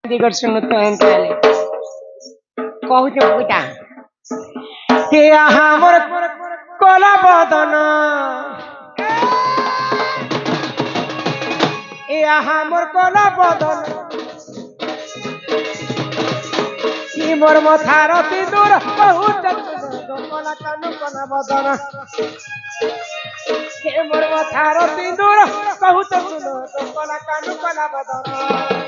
दिगर्शन तो एंताले कहूच बुटा हे आहा मोर कोला बदन ए आहा मोर कोला बदन की मोर मथार सिंदूर बहुत कोला कानु कोला बदन हे मोर मथार सिंदूर बहुत कोला कानु कोला बदन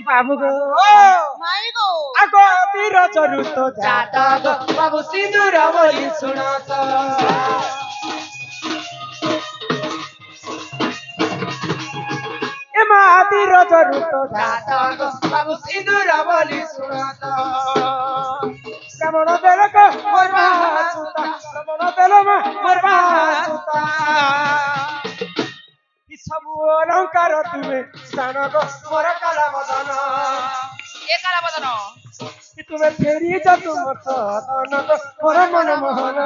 बाबू गो माई गो आगो तीर चरु तो जाता गो बाबू सिंदूर बोली सुना तो ए मा तीर चरु तो जाता गो बाबू सिंदूर बोली सुना तो कमनो देल को मोरबा सुता कमनो देल मा मोरबा सुता सब अलंकार तुमे स्थान गो मोर काला बदन ए काला बदन तुमे फेरी जा तुम सदन गो मोर मन मोहन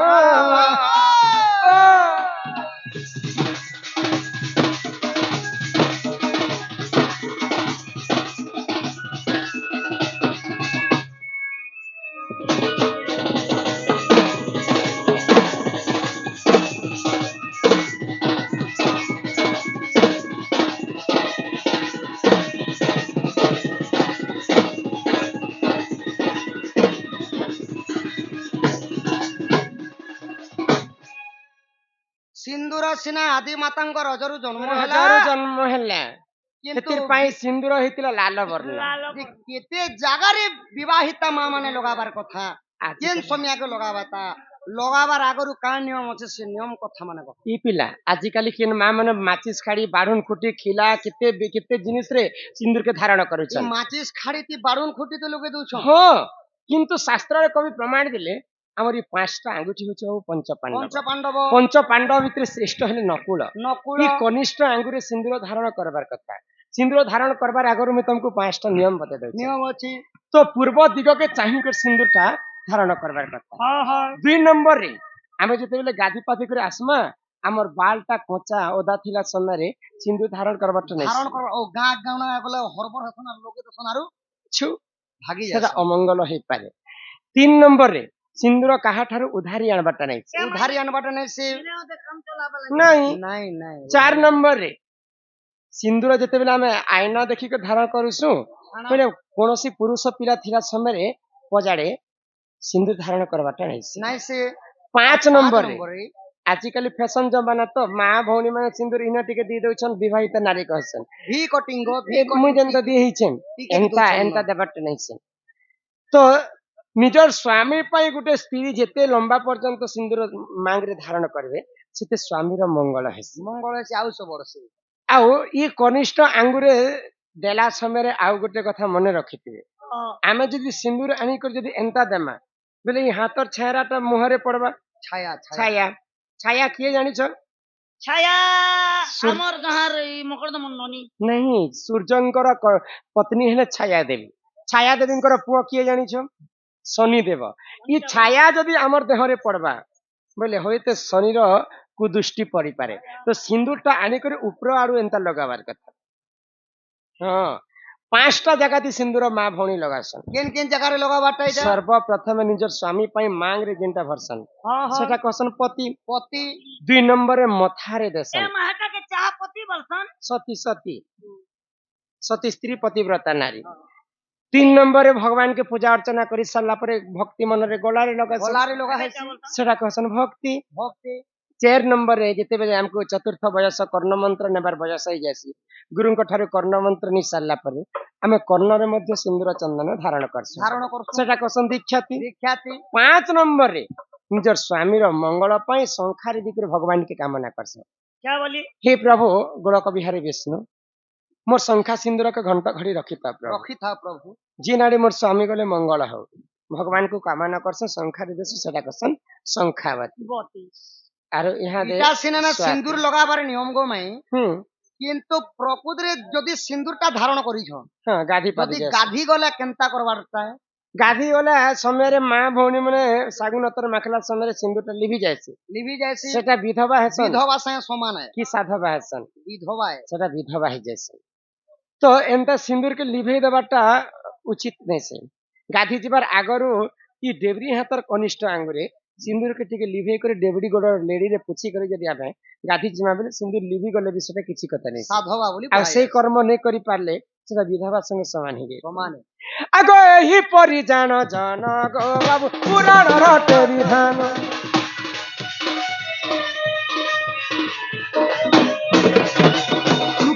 सिंदूर सिना आदि मातांग रजरु जन्म हजारो जन्म हेला किंतु केतिर पाई सिंदूर हेतिला लाल वर्ण केते जागारे विवाहिता मां माने लगाबार कथा केन समय के लगाबाता लगाबार आगरु का नियम अछि से नियम कथा माने कथा ई पिला आजि काली केन मां माने माचिस खाड़ी बाढुन खुटी खिला केते केते जिनिस रे सिंदूर के धारण ई करूछन माचिस खाड़ी ती बारुन खुटी तो लगे दउछ हो किंतु शास्त्र रे कवि प्रमाण दिले हमर ई पांचटा आंगुठी होछ पंच पंच पांडव पांडव पंच पांडव भितर श्रेष्ठ हेले नकुल नकुल ई कनिष्ठ आंगुरे सिंदूर धारण करबार कथा सिंदूर धारण करबार आगरु मैं तुमको पांचटा नियम बता दउ नियम अछि तो पूर्व दिग के चाहि कर सिंदूर ता धारण करबार कथा हां हां 2 नंबर रे आमे जते बेले गादी पाती करे आसमा हमर बालटा कोचा ओदा थिला समय रे सिंदूर धारण करबार नै धारण कर ओ गा गाना गले हरबर हसन लोके तो सनारु छु भागी सेटा जा अमंगल हे पारे 3 नंबर रे सिंदूर काहा ठारू उधारी आनबाटा नै उधारी अनबट नै से नहीं नहीं नहीं 4 नंबर रे सिंदूर जते बेले आमे आईना देखि के धारण करूसु पहिले कोनोसी पुरुष पिला थिला समय रे पजाड़े सिंदूर धारण करबाटा नै नहीं से 5 नंबर रे आजिकल फैशन जमाना तो माँ भौणी माने सिंदूर इना टिके दी दउछन विवाहित नारी कहसन भी कटिंग गो ए मुई जंत दी हिछन टिके एंता दउछन एंता देबट नै छन तो निजर स्वामी पई गुटे स्त्री जेते लंबा पर्यंत सिंदूर मांग रे धारण करबे सेते स्वामी रो मंगल हेसी मंगल से आउ सब वर्ष आउ ई कनिष्ठ आंगुरे देला समय रे आउ गुटे कथा मने रखिथिबे आमे जदी सिंदूर आनी कर जदी एंता देमा बेले ई हातर छेराटा मुहरे पड़बा छाया छाया छाया किए जानि छ छाया हमर गहार मकरदम ननी नहीं सूर्यंकर पत्नी हेले छाया देवी छाया देवींकर पुओ किए जानि छ शनि देव ई छाया जदी हमर देहरे पड़बा बोले होइते शनि रो कुदृष्टि पड़ी पारे तो सिंदूरटा आनी करे ऊपर आरु एंता लगाबार कथा हां 5टा जगह ती सिंदूर मां भौणी लगासन केन केन जगह रे लगाबाटा इटा सर्वप्रथम निजर स्वामी पई मांग रे जिनटा भरसन हां हां सेटा कहसन पति पति 2 नंबर रे मथारे देसन ए महाटा के चाह पति बलसन सती सती सती स्त्री पतिव्रता नारी 3 नंबर रे भगवान के पूजा अर्चना करी साला परे भक्ति मन रे गोलारे लगा है सेटा कहसन भक्ति भक्ति 4 नंबर रे जेते बेले हमको चतुर्थ बयस कर्ण मंत्र नेबार बयस हो जासी गुरुन ठारे कर्ण मंत्र नि साला परे आमे कर्ण रे मध्य सिंदूर चंदन धारण करसु सेटा कहसन दीक्षाति 5 नंबर रे निजर स्वामी रो मंगल पाई शंखा रे दिकर भगवान के कामना करसन। क्या बोली हे प्रभु गोलक बिहारी विष्णु मोर शंखा सिंदूर के घंटा घड़ी रखी था प्रभु रखी था प्रभु जी नाड़ी मोर स्वामी गले मंगल हो भगवान को कामना करसन शंखा रे देस सेटा करसन शंखावती आरो यहाँ दे इटा सिनेना स्वाति। सिंदूर लगाबार नियम गो माई हम्म কিন্তু প্রকৃতিরে যদি সিন্দুরটা ধারণ করিছ हाँ गाधी যদি पादी গাধি গলে কেনতা করবারটা गाधी वाला समय रे माँ भौणी माने सागुन अतर माखला समय रे सिंदूर लिभि जायसी লিভি যাইছি सेटा विधवा हेसन বিধবা সাথে সমান कि साधवा हेसन বিধবা सेटा विधवा ही जायसन तो एंता सिंदूर के लिभे दबाटा उचित नहीं से गाधी जीवार आगरु ई डेबरी हातर कनिष्ठ आंगुरे सिंदूर के टिके लिभे करे डेबरी गोड़ लेडी रे पुछि करे जदी आबे गाधी जिमा बेले सिंदूर लिभि गले भी सेटा किछि कथा नहीं সাধবা বলি आ से कर्म नहीं करि पारले सेटा विधवा संगे समान ही সমান आगो एही परि जान जान गो बाबू पुराण रटे विधान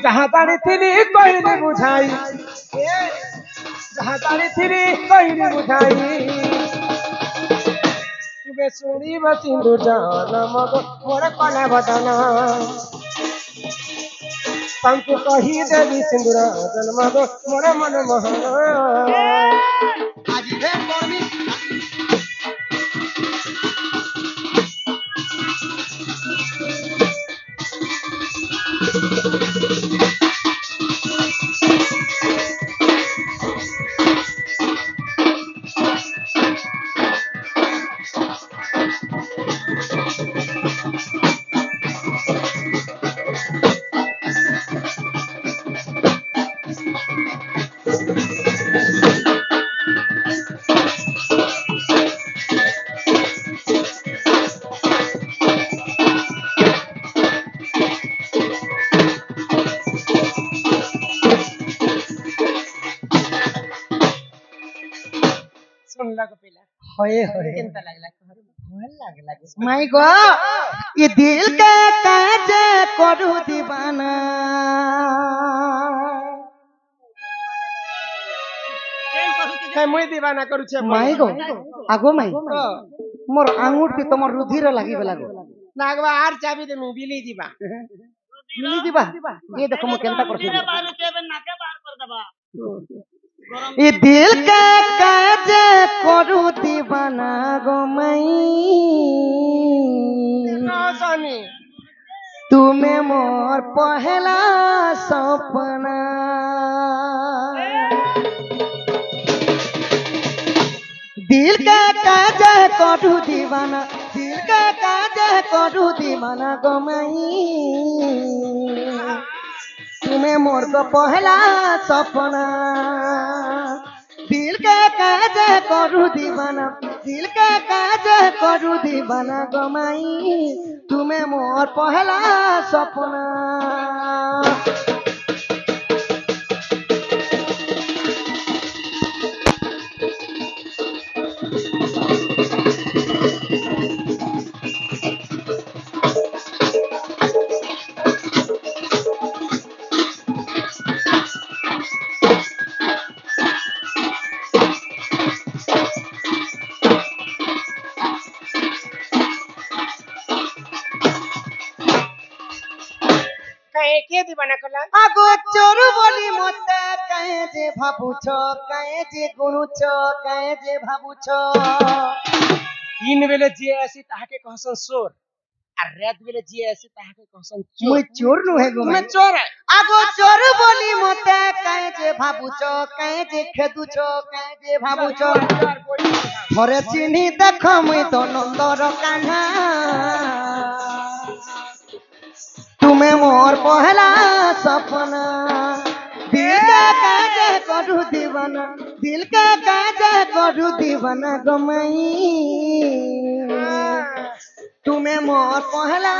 जहाँ तारी थिली कहिले बुझाई जहाँ तारी थिली कहिले बुझाई तुबे सुनी बसिंदु जान मगो मोर कला बदन पंकु कही देवी सिंदूर जन्म गो मोर मन मोहन আজি হে করবি सुनला को पहला হয়ে হয়ে केनता लागला भल लागला মাই গো ই দিল কে কাজ করু দিবানা है मुई दीवाना करू छे মাই গো আগো মাই মোর আঙুরটি তোমার রুধির লাগিবে লাগো नागवा आर चाबी दे मी बिली जीवा মিলি দিবা এ দেখো মো কেনতা করছি ই দিল কে কাজ করু দিবানা গো মাই सनी তুমি মোর পহেলা সপনা दिल का काज करू दीवाना दिल का काज करू दीवाना गमाई तुम्हें मोर को पहला सपना दिल का काज करू दीवाना दिल का काज करू दीवाना गमाई तुम्हें मोर पहला सपना कहे के दीवाना कला আগো চোর বলি মতে কায়ে যে ভাবুছ কায়ে যে গুণুছ কায়ে যে ভাবুছ तीन बेले जे ऐसी ताहाके कहसन सोर আর রাত বেলে যে ऐसी ताहाके कहसन মুই चोर চোর নুহে গো তুমি চোর है আগো চোর বলি মতে কায়ে যে ভাবুছ কায়ে যে খেদুছ কায়ে যে ভাবুছ থরে চিনি দেখ মুই তো নন্দর কাহ্না তুমি মোর পহলা সপনা दिल का काज करू दीवाना दिल का काज करू दीवाना गमाई तुम्हें मोर पहला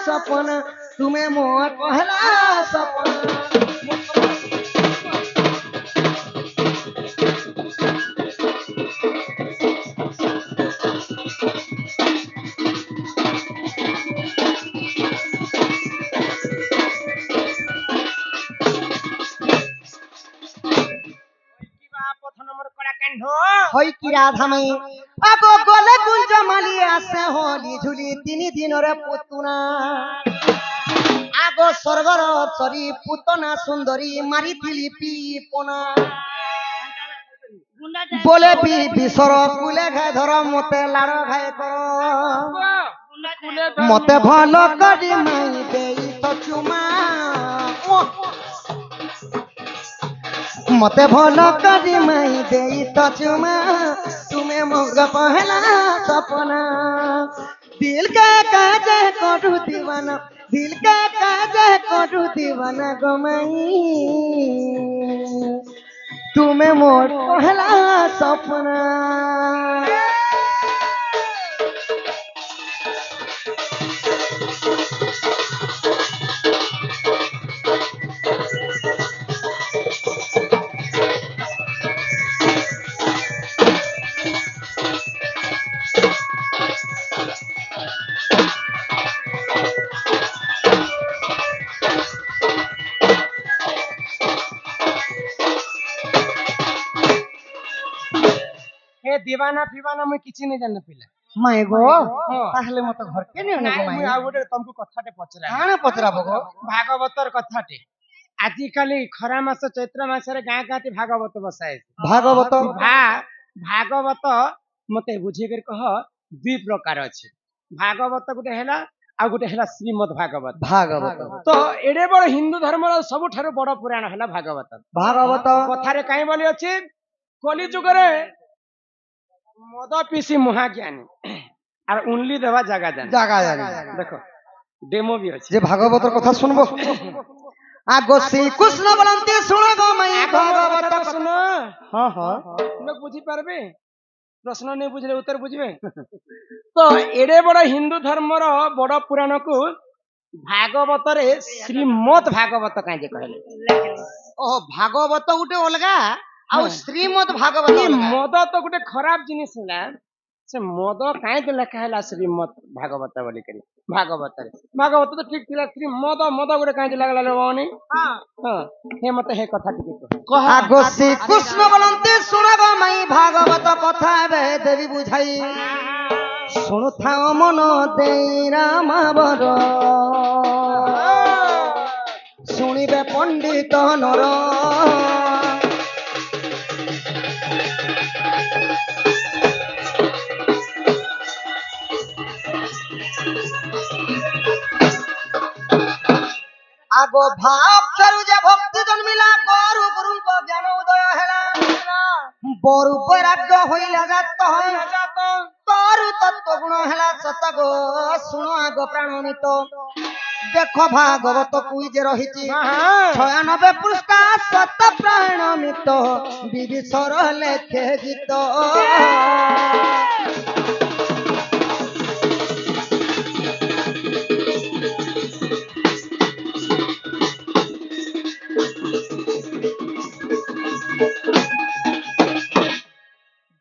सपना तुम्हें मोर पहला सपना पथ नंबर कड़ा कांढ হই কি রাধা মাই আগো গলে গুঞ্জ মালি আসে হলি ঝুলি 3 দিনরে পুতুনা আগো স্বর্গর অপ্সরী পুতনা সুন্দরী মারিଥିଲି পিপনা বলে বিশ্বর কুলে ঘাই ধর মতে লাড় ঘাই কর মতে ভাল করি মাই দেই তো চুমা মতে ভাল করি মাই দেই তো চুমা তুমি মগ পহলা সপনা দিল কা কাজে কरू दीवाना दिल का काजे करू दीवाना गमाई तुम्हें मोर पहला सपना हे दीवाना फिवाना मुई किछि नै जान पिला माय गो ताहले मत घर के नै ନାଇଁ, गो ମୁଇଁ माय ଆଉ ଗୋଟେ ତମକୁ କଥାଟେ ପଚରା କାଣା ପଚରାବ ଗो ଭାଗବତର କଥାଟେ ଆଜିକାଲି ଖରା ମାସ ଚୈତ୍ର ମାସରେ ଗାଁ ଗାଁଠି ଭାଗବତ ବସାଏ ଭାଗବତ ଭାଗବତ ମତେ ବୁଝେଇକରି କହ ଦୁଇ ପ୍ରକାର ଅଛି ଭାଗବତ ଗୋଟେ ହେଲା ଆଉ ଗୋଟେ ହେଲା ଶ୍ରୀମଦ୍ ଭାଗବତ ଭାଗବତ ତ ଏଡେ ବଡ ହିନ୍ଦୁ ଧର୍ମର ସବୁଠାରୁ ବଡ ପୁରାଣ ହେଲା ଭାଗବତ ଭାଗବତ କଥାରେ କାହିଁ ବୋଲି ଅଛି କଲି ଯୁଗରେ ମଦ ପିସି ମହାଜ୍ଞାନୀ আর উনলি দেওয়া জায়গা জানি জাগা জানি দেখো ডেমো ବି ଅଛି যে ভাগবতর কথা শুনবো আগো শ্রী কৃষ্ণ বলন্তি শুনো গো মাই ভাগবত শুন হ্যাঁ হ্যাঁ লোক বুঝি পারবে প্রশ্ন নেই বুঝলে উত্তর বুঝবে তো এড়ে বড় হিন্দু ধর্মর বড় পুরাণকু ভাগবতরে শ্রীমদ ভাগবত কাজে কহিলে ও ভাগবত গুটে অলগা ଆଉ ଶ୍ରୀମଦ ଭାଗବତ ମଦ ତ ଗୋଟେ ଖରାପ ଜିନିଷ ହେଲା ସେ ମଦ କାହିଁକି ଲେଖା ହେଲା ଶ୍ରୀମଦ ଭାଗବତ ବୋଲିକରି ଭାଗବତରେ ଭାଗବତ ତ ଠିକ ଥିଲା ଶ୍ରୀମଦ ମଦ ଗୋଟେ କାହିଁକି ଲାଗଲା ଭଉଣୀ ହଁ ହେ ମତେ ହେ କଥା ଟିକେ କହ ଆଗ ଶ୍ରୀକୃଷ୍ଣ ବୋଲନ୍ତି ଶୁଣ ଗ ମାଇ ଭାଗବତ କଥା ଏବେ ଦେବି ବୁଝାଇ ଶୁଣୁଥାଅ ମନ ଦେଇ ରାମାବର ଶୁଣିବେ ପଣ୍ଡିତ ନର আগো ভাব ফেরু যে ভক্তি জন্মিলা গরু গুরুଙ୍କ জ্ঞাନ উদୟ ହେଲା বরু বৈরাগ্য হইলা জাত তরু তত্ত্ব গুণ ହେଲା সত গো শুণ আগ প্রাণমিত দেখো ভাগবত কুই যে রহিছি 96 পৃষ্ঠা সত প্রাণমিত বিবিসর লেখে গীত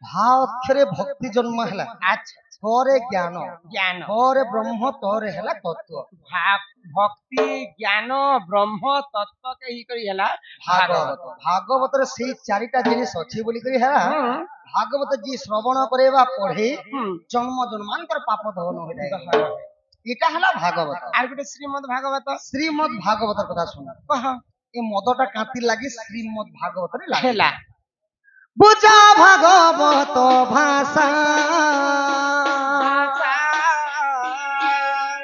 ভাব অক্ষরে ভক্তি জন্ম হেলা আচ্ছা তরে জ্ঞান জ্ঞান তরে ব্রহ্ম তরে হেলা তত্ত্ব ভক্তি জ্ঞান ব্রহ্ম তত্ত্ব কে হি করি হেলা ভাগবত ভাগবতরে সেই চারিটা জিনিস ଅଛି ବୋଲି କରି হেলা ভাগবত জি শ্রবণ করে বা পড়ে জন্ম জন্মান্তর পাপ দহন হয়ে যায় এটা হেলা ভাগবত আর গোটে শ্রীমদ ভাগবত শ্রীমদ ভাগবতর কথা শুন কহ এই মদটা কাঁতি লাগি শ্রীমদ ভাগবতরে লাগে হেলা বুঝা ভাগবত ভাষা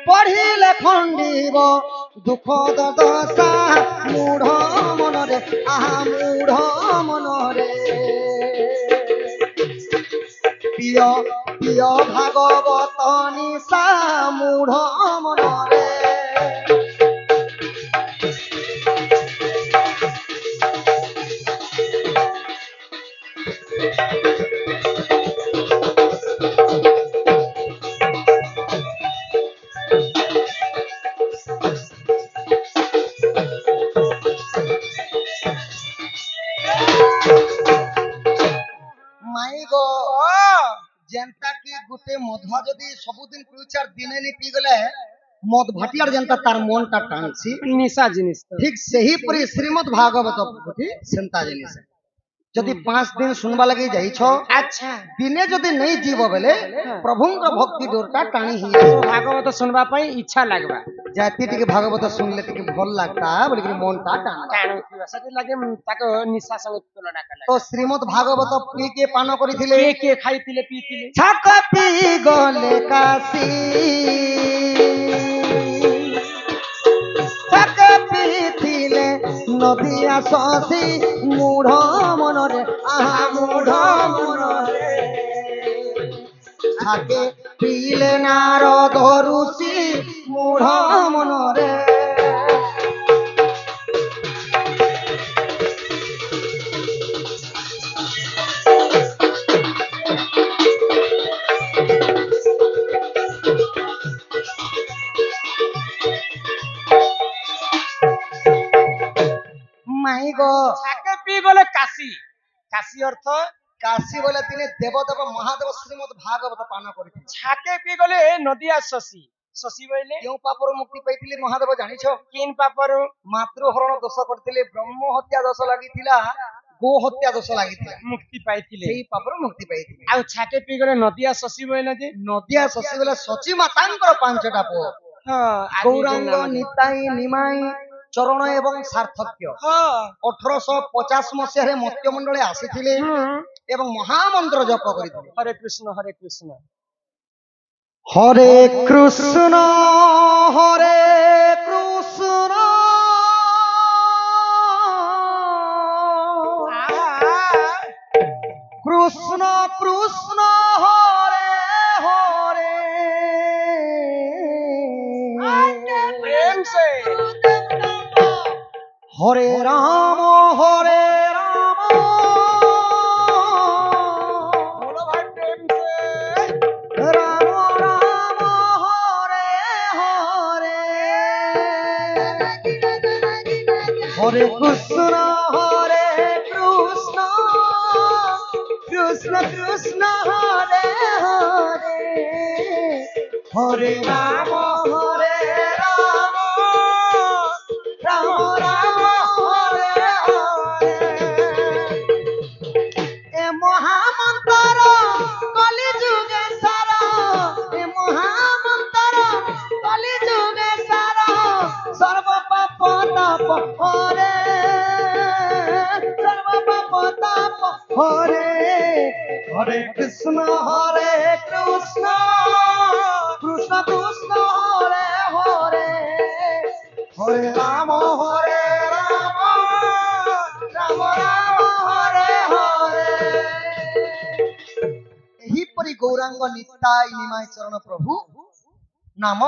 পঢ়িলে খণ্ডিব দুঃখ দশা মূঢ় মনরে আহা মূঢ় মনরে প্রিয় প্রিয় ভাগবত নিশা মূঢ় মনরে যেনতা কি গুটে মধুয়া যদি ସବୁদিন পিউচার দিনে নি পি গলে মদ ভাটিয়ার যেনতা তার মনটা টানছি নিশা জিনিস ঠিক সেই পরি শ্রীমদ ভাগবত গুটি সেনতা জিনিস যদি 5 दिन सुनवा लगी जाइछ अच्छा दिने जदि नहीं जीव बेले प्रभुंकर भक्ति डोरटा टाणी ही भागवत सुनवा पाई इच्छा लागबा जाति टिके भागवत सुनले टिके भल लागता बोली कि मनटा टाण टाणुथिबा सेति लागे ताको निशा संग तुलना कला तो श्रीमद् भागवत पी के पान करिथिले के खाइतिले पीतिले छाक पी गले काशी छाक पीथिले नदिया ससी मूढ़ मनरे आहा मूढ़ मनरे छाके पीले नारद ऋषि मूढ़ मनरे माही गो छाके पी गले काशी काशी अर्थ काशी बोले तिने देवदेव महादेव श्रीमद् भागवत पान करिथिले छाके पी गले नदिया शशि शशि बोले केउ पापर मुक्ति पाइथिले महादेव जानिछो किन पापर मातृहरण दोष करथिले ब्रह्म हत्या दोष लागिथिला गो हत्या दोष लागिथिला मुक्ति पाइतिले सेही पापर मुक्ति पाइथिले आ छाके पी गले नदिया शशि बोले जे नदिया शशि बोले सची मातांकर पांचटा पुओ हां गौरांग निताई निमाई चरण एवं सार्थक्य हां 1850 मसीह रे मत्यमंडले आसीथिले एवं महामंत्र जप करिथिले हरे कृष्ण हरे कृष्ण हरे कृष्ण हरे कृष्ण कृष्ण कृष्ण हरे हरे प्रेम से हरे राम बोलो भाई प्रेम से राम राम हरे हरे हरे कृष्ण हरे कृष्ण कृष्ण कृष्ण हरे हरे हरे राम हरे राम राम राम हरे हरे ए महामंत्र कलि जुगे सारा ए महामंत्र कलि जुगे सारा सर्व पाप ताप हरे सर्व पाप ताप हरे हरे कृष्ण कृष्ण कृष्ण हरे हरे हरे राम राम राम हरे हरे एहिपरि गौरांग निताई निमाई चरण प्रभु नाम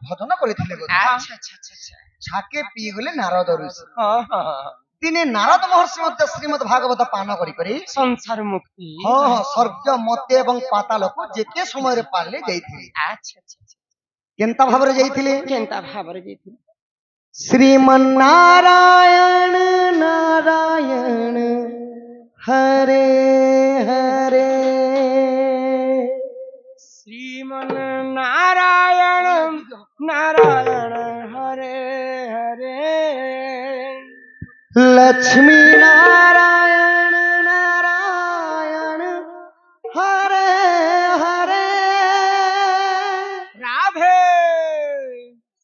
भजन करिथिले अच्छा अच्छा अच्छा अच्छा छाके पी गले नारद ऋषि हां हां दिने नारद महर्षि मध्य श्रीमद् भागवत पान करि करि संसार मुक्ति स्वर्ग मत्य एवं पाताल को जेते समय रे पाले जाइथिले अच्छा अच्छा केनता भाबरे जाइथिले केनता भाबरे जेति श्रीमन्नारायण नारायण हरे हरे श्रीमन नारायण नारायण हरे हरे लक्ष्मी नारायण नारायण हरे हरे राधे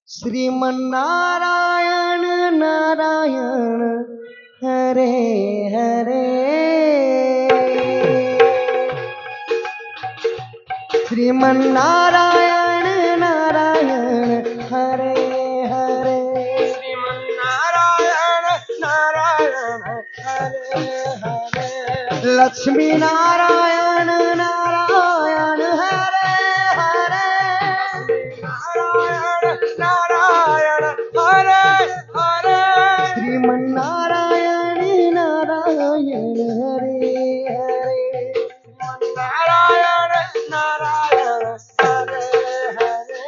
श्रीमन्नारायण नारायण हरे हरे श्रीमन्नारायण नारायण हरे हरे श्रीमन नारायण नारायण हरे हरे लक्ष्मी नारायण नारायण हरे हरे नारायण नारायण हरे हरे श्रीमन्नारायण नारायण हरे हरे नारायण नारायण हरे हरे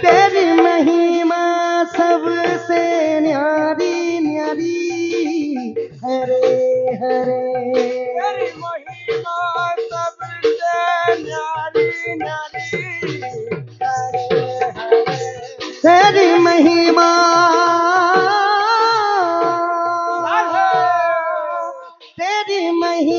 तेरी महिमा सबसे न्यारी न्यारी हरे हरे तेरी महिमा सबसे न्यारी न्यारी हरे हरे तेरी महिमा तेरी महिमा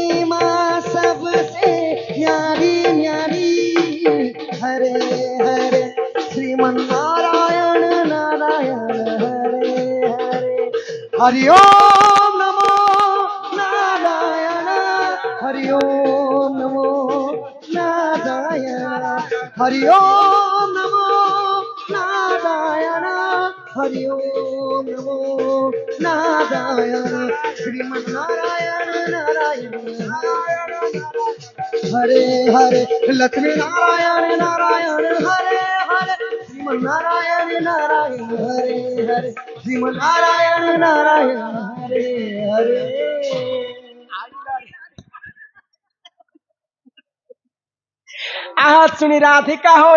हरि ओम नमो नारायण हरि ओम नमो नारायण हरि ओम नमो नारायण हरि ओम नमो नारायण श्रीमन नारायण नारायण हरे हरे लक्ष्मी नारायण नारायण हरे हरे श्रीमन नारायण नारायण हरे हरे श्रीमन नारायण नारायण हरे हरे आहा सुनी राधिका हो